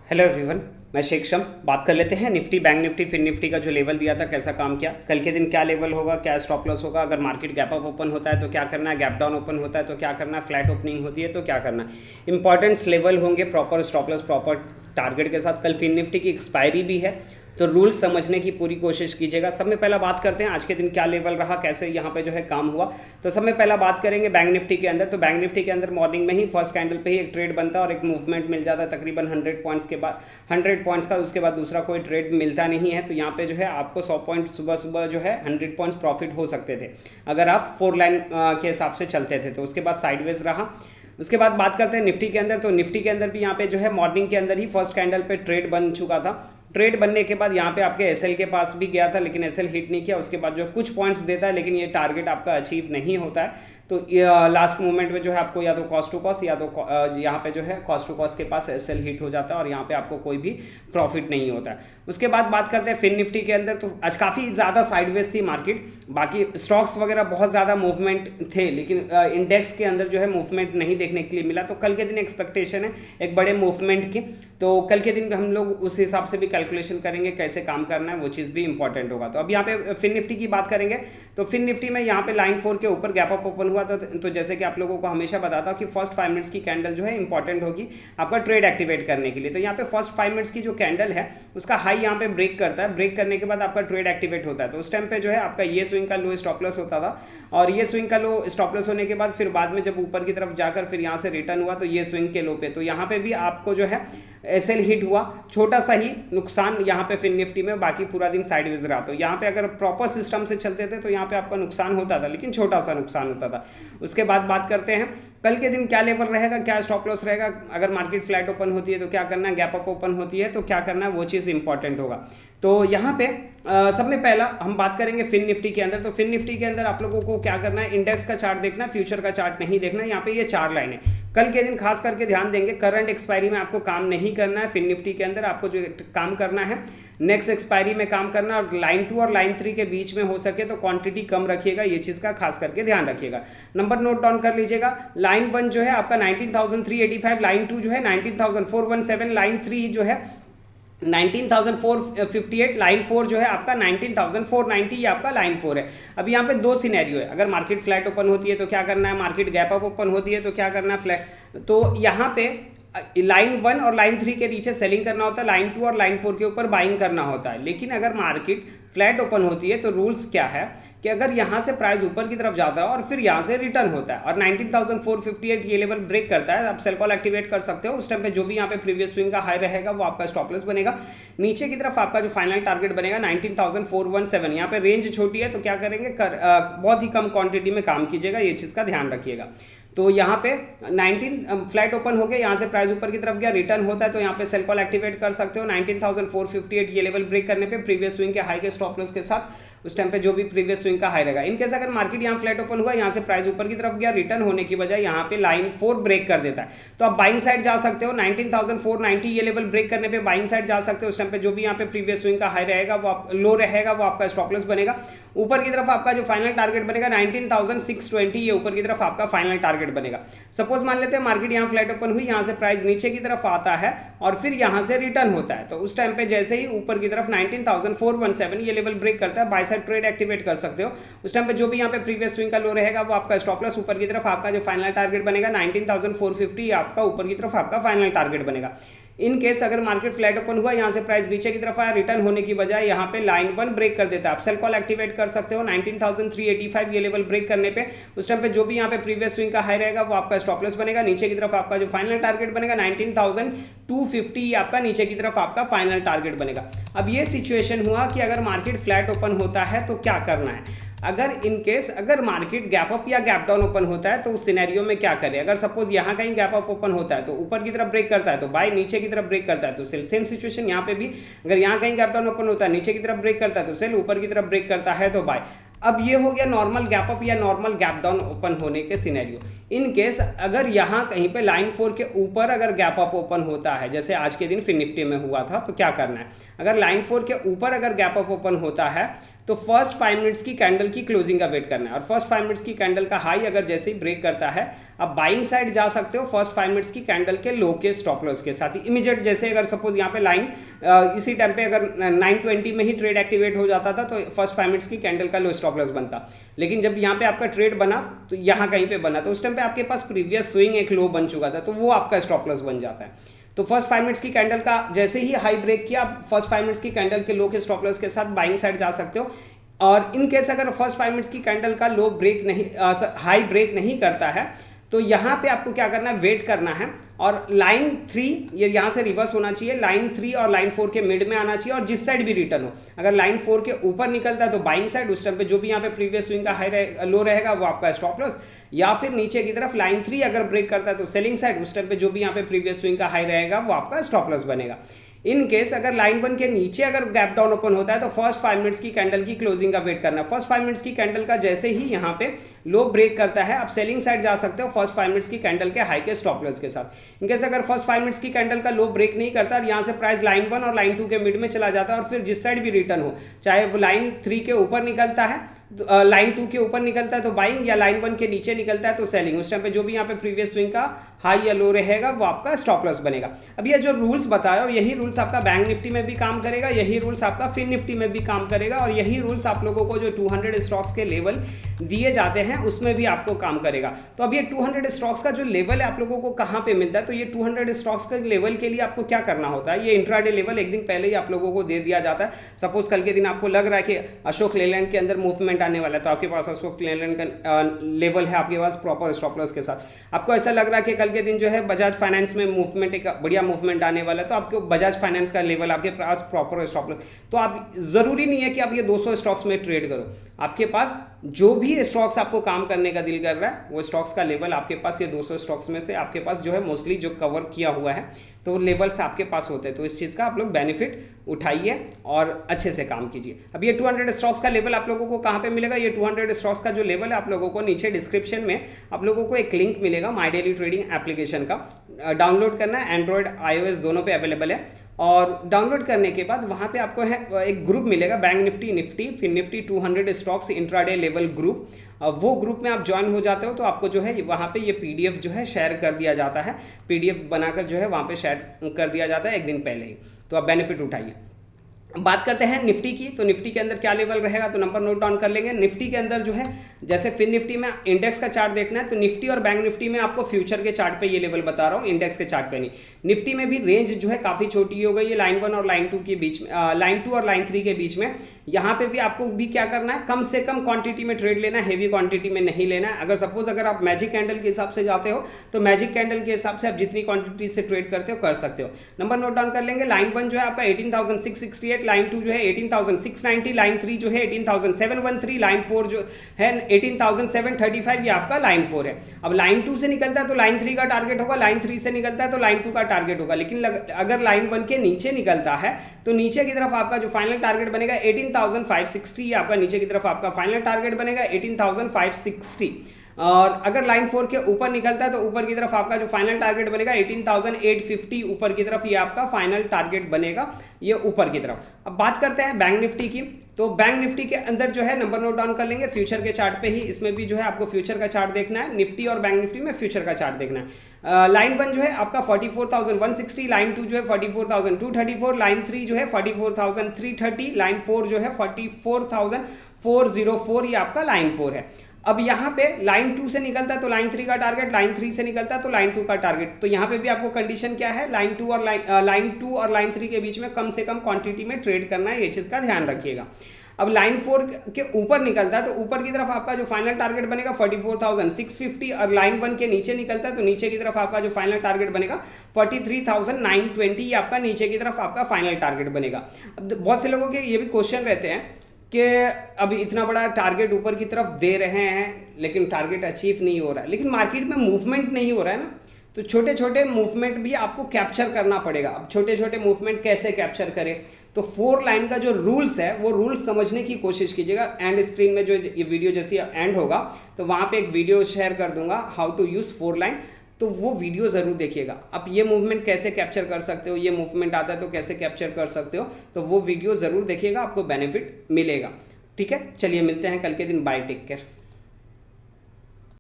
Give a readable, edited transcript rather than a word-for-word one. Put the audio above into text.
Hello everyone. मैं शेख शम्स बात कर लेते हैं Nifty bank Nifty fin Nifty का जो लेवल दिया था कैसा काम किया, कल के दिन क्या लेवल होगा, क्या स्टॉप लॉस होगा, अगर मार्केट गैप अप ओपन होता है तो क्या करना है, गैप डाउन ओपन होता है तो क्या करना है, फ्लैट ओपनिंग होती है तो क्या करना है। इंपॉर्टेंट्स लेवल होंगे proper stop loss proper target के साथ। कल फिन निफ्टी की एक्सपायरी भी है तो रूल्स समझने की पूरी कोशिश कीजिएगा। सब में पहला बात करते हैं आज के दिन क्या लेवल रहा, कैसे यहाँ पे जो है काम हुआ। तो सब में पहला बात करेंगे बैंक निफ्टी के अंदर। तो बैंक निफ्टी के अंदर मॉर्निंग में ही फर्स्ट कैंडल पे ही एक ट्रेड बनता है और एक मूवमेंट मिल जाता है तकरीबन 100 पॉइंट्स के बाद, 100 पॉइंट्स का। उसके बाद दूसरा कोई ट्रेड मिलता नहीं है। तो यहाँ पे जो है आपको 100 पॉइंट सुबह सुबह जो है 100 पॉइंट्स प्रॉफिट हो सकते थे अगर आप 4 लाइन के हिसाब से चलते थे। तो उसके बाद साइडवेज रहा। उसके बाद बात करते हैं निफ्टी के अंदर। तो निफ्टी के अंदर भी यहाँ पे जो है मॉर्निंग के अंदर ही फर्स्ट कैंडल पे ट्रेड बन चुका था। ट्रेड बनने के बाद यहाँ पे आपके एसएल के पास भी गया था लेकिन एसएल हिट नहीं किया। उसके बाद जो कुछ पॉइंट्स देता है लेकिन ये टारगेट आपका अचीव नहीं होता है। तो लास्ट मोमेंट में जो है आपको या तो कॉस्ट टू कॉस्ट या तो यहाँ पे जो है कॉस्ट टू कॉस्ट के पास एसएल हिट हो जाता है और यहाँ पे आपको कोई भी प्रॉफिट नहीं होता है। उसके बाद बात करते हैं फिन निफ्टी के अंदर। तो आज काफ़ी ज़्यादा साइडवेज थी मार्केट। बाकी स्टॉक्स वगैरह बहुत ज़्यादा मूवमेंट थे लेकिन इंडेक्स के अंदर जो है मूवमेंट नहीं देखने के लिए मिला। तो कल के दिन एक्सपेक्टेशन है एक बड़े मूवमेंट की। तो कल के दिन हम लोग उस हिसाब से भी कैलकुलेशन करेंगे कैसे काम करना है, वो चीज़ भी इंपॉर्टेंट होगा। तो अब यहाँ पे फिन निफ्टी की बात करेंगे। तो फिन निफ्टी में यहाँ पे लाइन 4 के ऊपर गैप अप ओपन हुआ था। तो जैसे कि आप लोगों को हमेशा बताता हूँ कि फर्स्ट 5 मिनट्स की कैंडल जो है इंपॉर्टेंट होगी आपका ट्रेड एक्टिवेट करने के लिए। तो यहाँ पे फर्स्ट 5 मिनट्स की जो कैंडल है उसका हाई यहाँ पे ब्रेक करता है। ब्रेक करने के बाद आपका ट्रेड एक्टिवेट होता है। तो उस टाइम पे जो है आपका ये स्विंग का लो स्टॉप लॉस होता था और ये स्विंग का लो स्टॉप लॉस होने के बाद फिर बाद में जब ऊपर की तरफ जाकर फिर यहाँ से रिटर्न हुआ तो ये स्विंग के लो पे। तो यहाँ पे भी आपको जो है एसएल हिट हुआ, छोटा सा ही नुकसान यहाँ पे फिन निफ्टी में, बाकी पूरा दिन साइडवेज रहा। तो यहाँ पे अगर प्रॉपर सिस्टम से चलते थे तो यहाँ पे आपका नुकसान होता था लेकिन छोटा सा नुकसान होता था। उसके बाद बात करते हैं कल के दिन क्या लेवल रहेगा, क्या स्टॉप लॉस रहेगा, अगर मार्केट फ्लैट ओपन होती है तो क्या करना है, गैप अप ओपन होती है तो क्या करना है, वो चीज़ इंपॉर्टेंट होगा। तो यहाँ पे सब में पहला हम बात करेंगे फिन निफ्टी के अंदर। तो फिन निफ्टी के अंदर आप लोगों को क्या करना है, इंडेक्स का चार्ट देखना, फ्यूचर का चार्ट नहीं देखना। यहाँ पे ये 4 लाइनें कल के दिन खास करके ध्यान देंगे। करंट एक्सपायरी में आपको काम नहीं करना है। फिन निफ्टी के अंदर आपको जो काम करना है नेक्स्ट एक्सपायरी में काम करना और लाइन 2 और लाइन 3 के बीच में हो सके तो क्वांटिटी कम रखिएगा। ये चीज़ का खास करके ध्यान रखिएगा। नंबर नोट डाउन कर लीजिएगा। लाइन 1 जो है आपका 19,385, लाइन 2 जो है 19,417, लाइन 3 जो है 19,458, लाइन 4 जो है आपका 19,490, ये आपका लाइन 4 है। अब यहाँ पे 2 सिनेरियो है। अगर मार्केट फ्लैट ओपन होती है तो क्या करना है, मार्केट गैप अप ओपन होती है तो क्या करना है, फ्लैट। तो यहाँ पे लाइन 1 और लाइन 3 के नीचे सेलिंग करना होता है, लाइन 2 और लाइन 4 के ऊपर बाइंग करना होता है। लेकिन अगर मार्केट फ्लैट ओपन होती है तो रूल्स क्या है कि अगर यहाँ से प्राइस ऊपर की तरफ जाता है और फिर यहाँ से रिटर्न होता है और 19,458 ये लेवल ब्रेक करता है, आप सेल कॉल एक्टिवेट कर सकते हो। उस टाइम पे जो भी यहाँ पे प्रीवियस स्विंग का हाई रहेगा वो आपका स्टॉप लॉस बनेगा। नीचे की तरफ आपका जो फाइनल टारगेट बनेगा 19,417। यहाँ पे रेंज छोटी है तो क्या करेंगे, बहुत ही कम क्वांटिटी में काम कीजिएगा, ये चीज़ का ध्यान रखिएगा। तो यहाँ पे 19 फ्लैट ओपन हो गया, यहाँ से प्राइस ऊपर की तरफ गया, रिटर्न होता है तो यहाँ पे सेल कॉल एक्टिवेट कर सकते हो। 19,458 ये लेवल ब्रेक करने पे प्रीवियस स्विंग के हाई के स्टॉप लॉस के साथ उस टाइम पे जो भी प्रीवियस स्विंग का हाई रहेगा। इनकेस अगर मार्केट यहाँ फ्लैट ओपन हुआ, यहाँ से प्राइस ऊपर की तरफ गया, रिटर्न होने की बजाय यहाँ पे लाइन 4 ब्रेक कर देता है तो आप बाइंग साइड जा सकते हो। 19,490 ये लेवल ब्रेक करने पे बाइंग साइड जा सकते हो। उस टाइम पे जो भी यहाँ पे प्रीवियस स्विंग का हाई रहेगा वो लो रहेगा, वो आपका स्टॉप लॉस बनेगा। ऊपर की तरफ आपका जो फाइनल टारगेट बनेगा 19,620, ये ऊपर की तरफ आपका फाइनल टारगेट बनेगा। सपोज मान लेते हैं मार्केट यहाँ फ्लैट ओपन हुई, यहाँ से प्राइस नीचे की तरफ आता है और फिर यहाँ से रिटर्न होता है तो उस टाइम पे जैसे ही ऊपर की तरफ 19,417 ये लेवल ब्रेक करता है, बाय साइड ट्रेड एक्टिवेट कर सकते हो। उस टाइम पे जो भी यहाँ पे प्रीवियस स्विंग का लो रहेगा वो आपका स्टॉप लॉस, ऊपर की तरफ आपका जो फाइनल टारगेट बनेगा 19,450, आपका ऊपर की तरफ आपका फाइनल टारगेट बनेगा। इन केस अगर मार्केट फ्लैट ओपन हुआ, यहाँ से प्राइस नीचे की तरफ आया, रिटर्न होने की बजाय यहाँ पे लाइन 1 ब्रेक कर देता है, आप सेल कॉल एक्टिवेट कर सकते हो। 19,385 ये लेवल ब्रेक करने पे उस टाइम पे जो भी यहाँ पे प्रीवियस स्विंग का हाई रहेगा वो आपका स्टॉप लॉस बनेगा। नीचे की तरफ आपका जो फाइनल टारगेट बनेगा 19,250, आपका नीचे की तरफ आपका फाइनल टारगेट बनेगा। अब ये सिचुएशन हुआ कि अगर मार्केट फ्लैट ओपन होता है तो क्या करना है। अगर इन केस अगर मार्केट गैप अप या गैप डाउन ओपन होता है तो उस सिनेरियो में क्या करें। अगर सपोज यहाँ कहीं गैप अप ओपन होता है तो ऊपर की तरफ ब्रेक करता है तो बाय, नीचे की तरफ ब्रेक करता है तो सेल। सेम सिचुएशन यहाँ पे भी, अगर यहाँ कहीं गैप डाउन ओपन होता है, नीचे की तरफ ब्रेक करता है तो सेल, ऊपर की तरफ ब्रेक करता है तो बाय। अब ये हो गया नॉर्मल गैप अप या नॉर्मल गैप डाउन ओपन होने के सिनेरियो। इन केस अगर यहाँ कहीं पे लाइन 4 के ऊपर अगर गैप अप ओपन होता है, जैसे आज के दिन फिन निफ्टी में हुआ था, तो क्या करना है। अगर लाइन 4 के ऊपर अगर गैप अप ओपन होता है तो फर्स्ट 5 मिनट्स की कैंडल की क्लोजिंग का वेट करना है, और फर्स्ट 5 मिनट्स की कैंडल का हाई अगर जैसे ही ब्रेक करता है आप बाइंग साइड जा सकते हो फर्स्ट 5 मिनट्स की कैंडल के लो के स्टॉप लॉस के साथ ही इमीडिएट। जैसे अगर सपोज यहाँ पे लाइन इसी टाइम पे अगर 920 में ही ट्रेड एक्टिवेट हो जाता था तो फर्स्ट 5 मिनट्स की कैंडल का लो स्टॉप लॉस बनता, लेकिन जब यहाँ पे आपका ट्रेड बना तो यहाँ कहीं पे बना तो उस टाइम पे आपके पास प्रीवियस स्विंग एक लो बन चुका था, तो वो आपका स्टॉप लॉस बन जाता है। तो फर्स्ट 5 मिनट्स की कैंडल का जैसे ही हाई ब्रेक किया आप फर्स्ट 5 मिनट्स की कैंडल के लो के स्टॉप लॉस के साथ बाइंग साइड जा सकते हो। और इन केस अगर फर्स्ट 5 मिनट्स की कैंडल का लो ब्रेक नहीं हाई ब्रेक नहीं करता है तो यहाँ पे आपको क्या करना है, वेट करना है, और लाइन 3 ये यहाँ से रिवर्स होना चाहिए, लाइन 3 और लाइन 4 के मिड में आना चाहिए, और जिस साइड भी रिटर्न हो अगर लाइन 4 के ऊपर निकलता है तो बाइंग साइड, उस टाइम पे जो भी यहाँ पे प्रीवियस स्विंग का हाई लो रहेगा वो आपका स्टॉप लॉस, या फिर नीचे की तरफ लाइन 3 अगर ब्रेक करता है तो सेलिंग साइड, उस टाइम पे जो भी यहाँ पे प्रीवियस स्विंग का हाई रहेगा वो आपका स्टॉप लॉस बनेगा। इन केस अगर लाइन 1 के नीचे अगर गैप डाउन ओपन होता है तो फर्स्ट 5 मिनट्स की कैंडल की क्लोजिंग का वेट करना है। फर्स्ट 5 मिनट्स की कैंडल का जैसे ही यहाँ पे लो ब्रेक करता है आप सेलिंग साइड जा सकते हो फर्स्ट 5 मिनट्स की कैंडल के हाई के स्टॉप लॉस के साथ। इन केस अगर फर्स्ट 5 मिनट्स की कैंडल का लो ब्रेक नहीं करता और यहाँ से प्राइस लाइन 1 और लाइन 2 के मिड में चला जाता है और फिर जिस साइड भी रिटर्न हो, चाहे वो लाइन 3 के ऊपर निकलता है, लाइन 2 के ऊपर निकलता है तो बाइंग, या लाइन 1 के नीचे निकलता है तो सेलिंग, उस टाइम पे जो भी यहाँ पे प्रीवियस स्विंग का हाई या लो रहेगा वो आपका स्टॉप लॉस बनेगा। अब ये जो रूल्स बताया यही रूल्स आपका बैंक निफ्टी में भी काम करेगा, यही रूल्स आपका फिन निफ्टी में भी काम करेगा, और यही रूल्स आप लोगों को जो 200 स्टॉक्स के लेवल दिए जाते हैं उसमें भी आपको काम करेगा। तो अब ये 200 स्टॉक्स का जो लेवल है आप लोगों को कहाँ पे मिलता है, तो ये 200 स्टॉक्स के लेवल के लिए आपको क्या करना होता है, ये इंट्राडे लेवल एक दिन पहले ही आप लोगों को दे दिया जाता है। सपोज कल के दिन आपको लग रहा है कि अशोक लेलैंड के अंदर मूवमेंट आने वाला है तो आपके पास अशोक लेलैंड का लेवल है आपके पास प्रॉपर स्टॉप लॉस के साथ। आपको ऐसा लग रहा है कि कल के दिन जो है बजाज फाइनेंस में मूवमेंट एक बढ़िया मूवमेंट आने वाला है तो आपको बजाज फाइनेंस का लेवल आपके पास प्रॉपर स्टॉप लॉस, तो आप जरूरी नहीं है कि आप ये 200 स्टॉक्स में ट्रेड करो, आपके पास जो भी स्टॉक्स आपको काम करने का दिल कर रहा है वो स्टॉक्स का लेवल आपके पास ये 200 स्टॉक्स में से आपके पास जो है मोस्टली जो कवर किया हुआ है तो लेवल्स आपके पास होते हैं, तो इस चीज़ का आप लोग बेनिफिट उठाइए और अच्छे से काम कीजिए। अब ये 200 स्टॉक्स का लेवल आप लोगों को कहाँ पे मिलेगा, ये 200 स्टॉक्स का जो लेवल है आप लोगों को नीचे डिस्क्रिप्शन में आप लोगों को एक लिंक मिलेगा माई डेली ट्रेडिंग एप्लीकेशन का, डाउनलोड करना है, एंड्रॉयड iOS दोनों पे अवेलेबल है। और डाउनलोड करने के बाद वहाँ पे आपको है एक ग्रुप मिलेगा bank Nifty fin Nifty 200 stocks intraday level group, वो ग्रुप में आप ज्वाइन हो जाते हो तो आपको जो है वहाँ पे ये पीडीएफ जो है शेयर कर दिया जाता है, पीडीएफ बनाकर जो है वहाँ पे शेयर कर दिया जाता है एक दिन पहले ही, तो आप बेनिफिट उठाइए। बात करते हैं निफ्टी की, तो निफ्टी के अंदर क्या लेवल रहेगा, तो नंबर नोट डाउन कर लेंगे। निफ्टी के अंदर जो है जैसे फिन निफ्टी में इंडेक्स का चार्ट देखना है तो निफ्टी और बैंक निफ्टी में आपको फ्यूचर के चार्ट पे ये लेवल बता रहा हूँ, इंडेक्स के चार्ट पे नहीं। निफ्टी में भी रेंज जो है काफ़ी छोटी हो गई है लाइन 1 और लाइन 2 के बीच में, लाइन 2 और लाइन 3 के बीच में। यहाँ पे भी आपको भी क्या करना है, कम से कम क्वांटिटी में ट्रेड लेना है, हेवी क्वांटिटी में नहीं लेना है। अगर सपोज अगर आप मैजिक कैंडल के हिसाब से जाते हो तो मैजिक कैंडल के हिसाब से आप जितनी क्वांटिटी से ट्रेड करते हो कर सकते हो। नंबर नोट डाउन कर लेंगे। लाइन 1 जो है आपका 18,668, लाइन 2 जो है 18,690, लाइन 3 जो है 18,713, लाइन 4 जो है 18,735, ये आपका लाइन 4 है। अब लाइन 2 से निकलता है तो लाइन 3 का टारगेट होगा, लाइन 3 से निकलता है तो लाइन 2 का टारगेट होगा, लेकिन अगर लाइन 1 के नीचे निकलता है तो नीचे की तरफ आपका जो फाइनल टारगेट बनेगा 18,560, आपका नीचे की तरफ आपका फाइनल टारगेट बनेगा 18,560। और अगर लाइन 4 के ऊपर निकलता है तो ऊपर की तरफ आपका जो फाइनल टारगेट बनेगा 18,850, ऊपर की तरफ ये आपका फाइनल टारगेट बनेगा, ये ऊपर की तरफ। अब बात करते हैं बैंक निफ्टी की, तो बैंक निफ्टी के अंदर जो है नंबर नोट डाउन कर लेंगे फ्यूचर के चार्ट पे ही, इसमें भी जो है आपको फ्यूचर का चार्ट देखना है, निफ्टी और बैंक निफ्टी में फ्यूचर का चार्ट देखना है। लाइन 1 जो है आपका 44,160, लाइन 2 जो है 44,234, लाइन 3 जो है 44,330, लाइन 4 जो है 44,404, ये आपका लाइन 4 है। अब यहाँ पे लाइन 2 से निकलता है तो लाइन 3 का टारगेट, लाइन 3 से निकलता है तो लाइन 2 का टारगेट। तो यहाँ पे भी आपको कंडीशन क्या है, लाइन 2 और लाइन 3 के बीच में कम से कम क्वांटिटी में ट्रेड करना है, ये चीज़ का ध्यान रखिएगा। अब लाइन 4 के ऊपर निकलता है तो ऊपर की तरफ आपका जो फाइनल टारगेट बनेगा 44,650, और लाइन 1 के नीचे निकलता है तो नीचे की तरफ आपका जो फाइनल टारगेट बनेगा 43,920, ये आपका नीचे की तरफ आपका फाइनल टारगेट बनेगा। अब बहुत से लोगों के ये भी क्वेश्चन रहते हैं कि अभी इतना बड़ा टारगेट ऊपर की तरफ दे रहे हैं लेकिन टारगेट अचीव नहीं हो रहा है, लेकिन मार्केट में मूवमेंट नहीं हो रहा है ना, तो छोटे छोटे मूवमेंट भी आपको कैप्चर करना पड़ेगा। अब छोटे छोटे मूवमेंट कैसे कैप्चर करें, तो 4 लाइन का जो रूल्स है वो रूल्स समझने की कोशिश कीजिएगा। एंड स्क्रीन में जो ये वीडियो जैसे एंड होगा तो वहाँ पे एक वीडियो शेयर कर दूंगा हाउ टू यूज़ 4 लाइन, तो वो वीडियो ज़रूर देखिएगा। आप ये मूवमेंट कैसे कैप्चर कर सकते हो, ये मूवमेंट आता है तो कैसे कैप्चर कर सकते हो, तो वो वीडियो ज़रूर देखिएगा, आपको बेनिफिट मिलेगा। ठीक है, चलिए मिलते हैं कल के दिन, बाय, टेक केयर।